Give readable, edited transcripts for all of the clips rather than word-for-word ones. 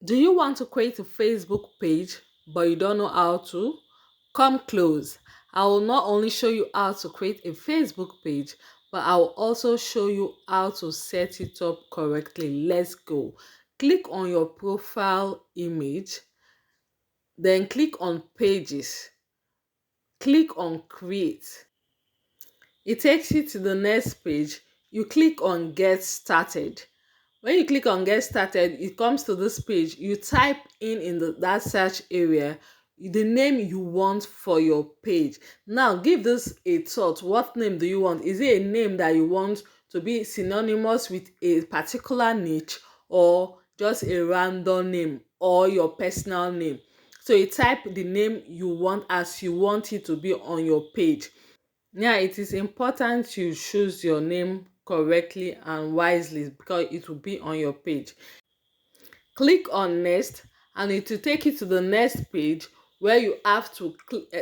Do you want to create a Facebook page but you don't know how to? Come close. I will not only show you how to create a Facebook page, but I will also show you how to set it up correctly. Let's go. Click on your profile image, then click on pages. Click on create. It takes you to the next page. You click on get started. When you click on get started, it comes to this page. You type in that search area the name you want for your page. Now give this a thought. What name do you want? Is it a name that you want to be synonymous with a particular niche, or just a random name, or your personal name? So you type the name you want as you want it to be on your page. Yeah, it is important you choose your name correctly and wisely because it will be on your page. Click on next and it will take you to the next page where you have to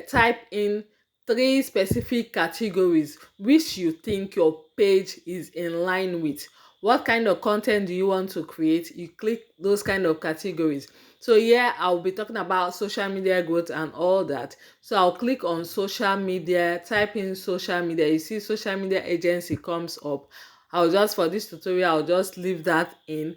type in three specific categories which you think your page is in line with. What kind of content do you want to create? You click those kind of categories. So here I'll be talking about social media growth and all that. So I'll click on social media, type in social media. You see social media agency comes up. For this tutorial, I'll just leave that in.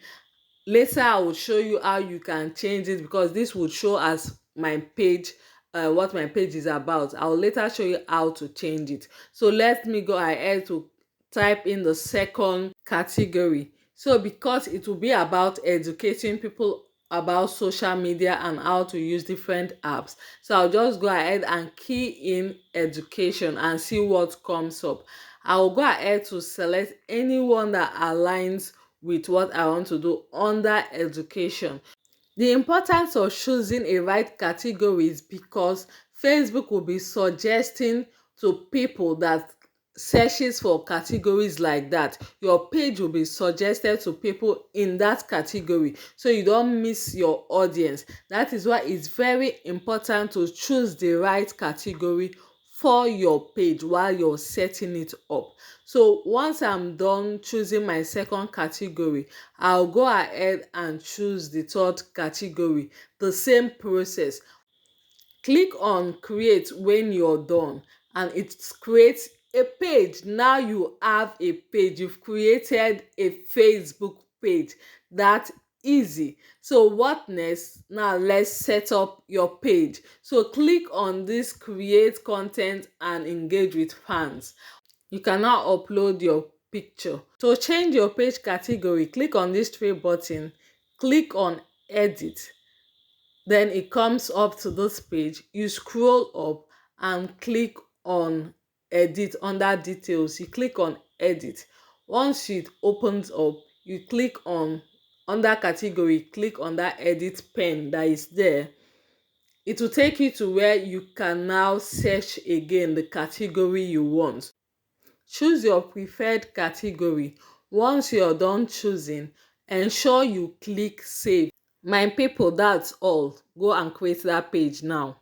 Later I will show you how you can change it because this would show as my page, what my page is about. I will later show you how to change it. So let me go ahead to type in the second category. So because it will be about educating people about social media and how to use different apps, so I'll just go ahead and key in education and see what comes up. I will go ahead to select anyone that aligns with what I want to do under education. The importance of choosing a right category is because Facebook will be suggesting to people that searches for categories like that. Your page will be suggested to people in that category so you don't miss your audience. That is why it's very important to choose the right category for your page while you're setting it up. So once I'm done choosing my second category, I'll go ahead and choose the third category. The same process. Click on create when you're done and it creates a page. Now you have a page. You've created a Facebook page. That easy. So what next? Now let's set up your page. So click on this create content and engage with fans. You can now upload your picture. To change your page category, click on this three button, click on edit. Then it comes up to this page. You scroll up and click on edit under details. You click on edit. Once it opens up, you click on under category, click on that edit pen that is there. It will take you to where you can now search again the category you want. Choose your preferred category. Once you're done choosing, ensure you click save. My people, that's all. Go and create that page now.